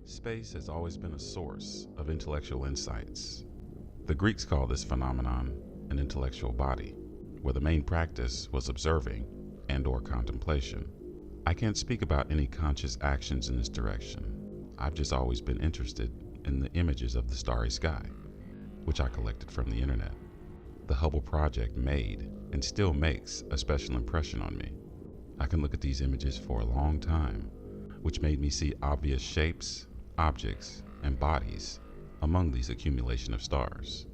Space has always been a source of intellectual insights. The Greeks called this phenomenon an intellectual body, where the main practice was observing and/or contemplation. I can't speak about any conscious actions in this direction. I've just always been interested in the images of the starry sky, which I collected from the internet. The Hubble project made and still makes a special impression on me. I can look at these images for a long time, which made me see obvious shapes, objects, and bodies among these accumulation of stars.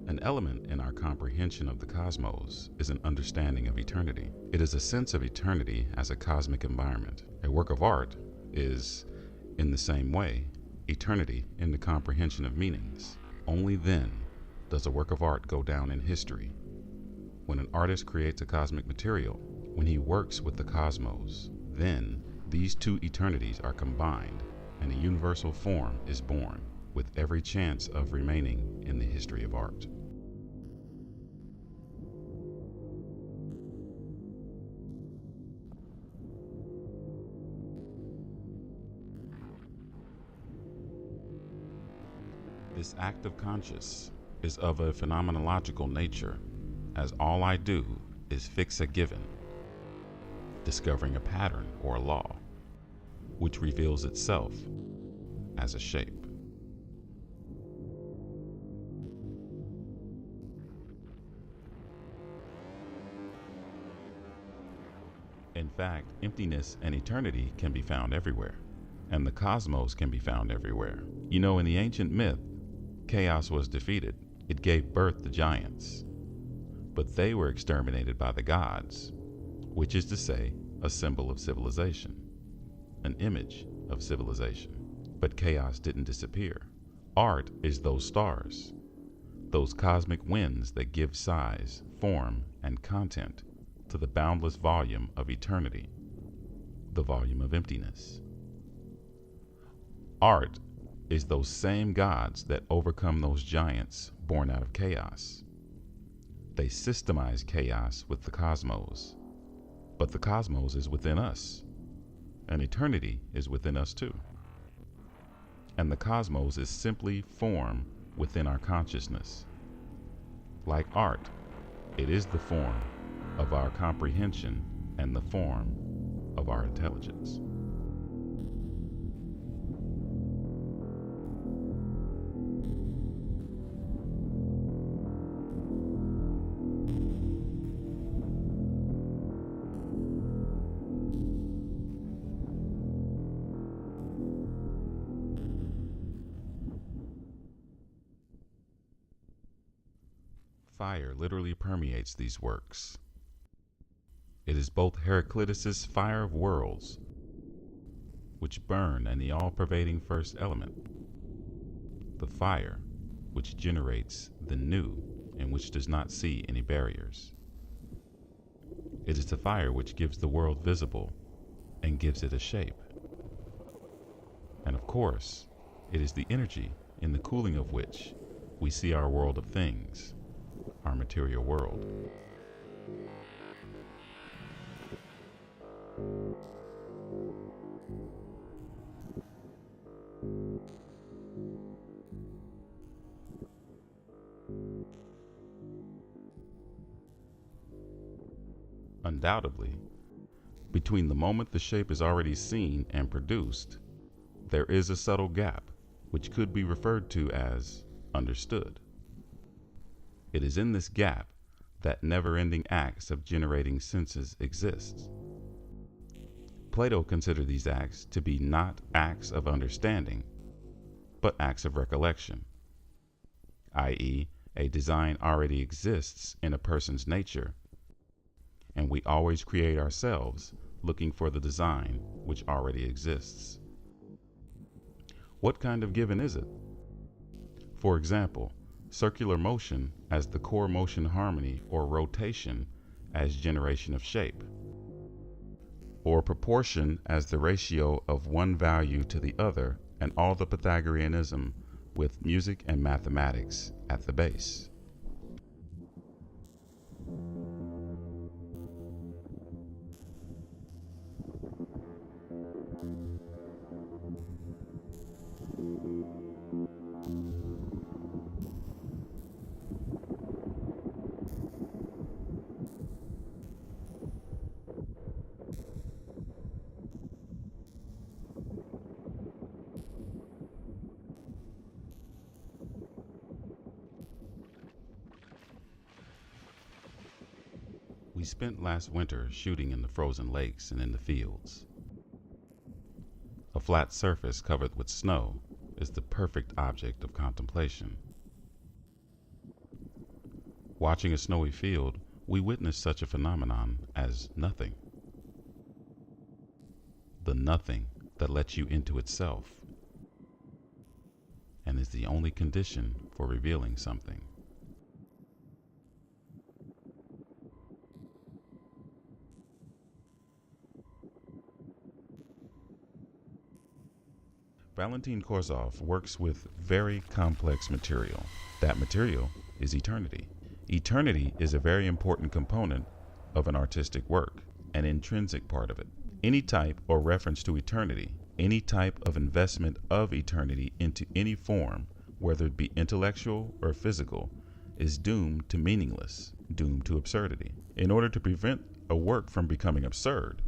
An element in our comprehension of the cosmos is an understanding of eternity. It is a sense of eternity as a cosmic environment. A work of art is, in the same way, eternity in the comprehension of meanings. Only then does a work of art go down in history. When an artist creates a cosmic material, when he works with the cosmos, then these two eternities are combined and a universal form is born, with every chance of remaining in the history of art. This act of conscious is of a phenomenological nature, as all I do is fix a given, discovering a pattern or a law, which reveals itself as a shape. In fact, emptiness and eternity can be found everywhere, and the cosmos can be found everywhere. You know, in the ancient myth, chaos was defeated. It gave birth to giants, but they were exterminated by the gods, which is to say, a symbol of civilization, an image of civilization. But chaos didn't disappear. Art is those stars, those cosmic winds that give size, form, and content to the boundless volume of eternity, the volume of emptiness. Art is those same gods that overcome those giants born out of chaos. They systemize chaos with the cosmos, but the cosmos is within us, and eternity is within us too. And the cosmos is simply form within our consciousness. Like art, it is the form of our comprehension and the form of our intelligence. Fire literally permeates these works. It is both Heraclitus's fire of worlds, which burn in the all-pervading first element, the fire which generates the new and which does not see any barriers. It is the fire which gives the world visible and gives it a shape. And of course, it is the energy in the cooling of which we see our world of things, our material world. Undoubtedly, Between the moment the shape is already seen and produced, there is a subtle gap, which could be referred to as understood. It is in this gap that never-ending acts of generating senses exists. Plato considered these acts to be not acts of understanding, but acts of recollection, i.e., a design already exists in a person's nature, and we always create ourselves looking for the design which already exists. What kind of given is it? For example, circular motion as the core motion harmony or rotation as generation of shape, or proportion as the ratio of one value to the other, and all the Pythagoreanism with music and mathematics at the base. We spent last winter shooting in the frozen lakes and in the fields. A flat surface covered with snow is the perfect object of contemplation. Watching a snowy field, we witnessed such a phenomenon as nothing. The nothing that lets you into itself and is the only condition for revealing something. Valentin Korzov works with very complex material. That material is eternity. Eternity is a very important component of an artistic work, an intrinsic part of it. Any type or reference to eternity, any type of investment of eternity into any form, whether it be intellectual or physical, is doomed to meaningless, doomed to absurdity. In order to prevent a work from becoming absurd,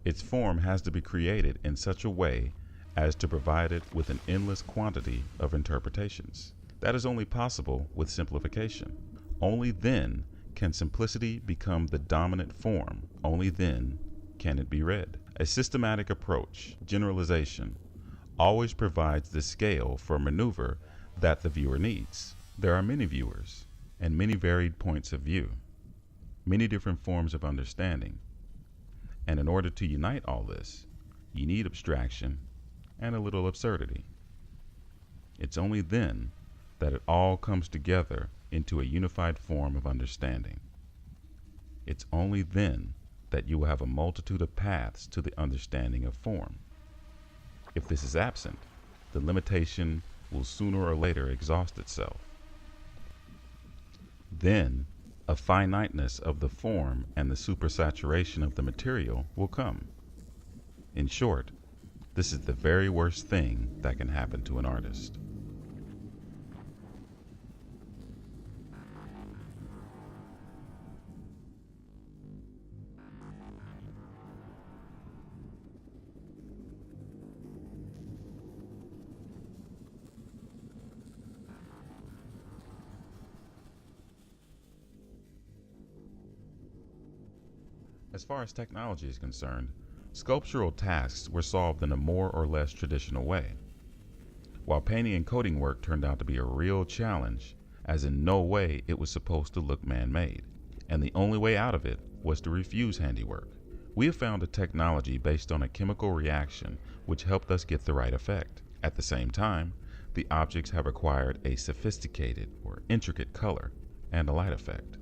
its form has to be created in such a way as to provide it with an endless quantity of interpretations. That is only possible with simplification. Only then can simplicity become the dominant form. Only then can it be read. A systematic approach, generalization, always provides the scale for maneuver that the viewer needs. There are many viewers and many varied points of view, many different forms of understanding. And in order to unite all this, you need abstraction and a little absurdity. It's only then that it all comes together into a unified form of understanding. It's only then that you will have a multitude of paths to the understanding of form. If this is absent, the limitation will sooner or later exhaust itself. Then, a finiteness of the form and the supersaturation of the material will come. In short, this is the very worst thing that can happen to an artist. As far as technology is concerned, sculptural tasks were solved in a more or less traditional way, while painting and coding work turned out to be a real challenge, as in no way it was supposed to look man-made, and the only way out of it was to refuse handiwork. We have found a technology based on a chemical reaction which helped us get the right effect. At the same time, the objects have acquired a sophisticated or intricate color and a light effect.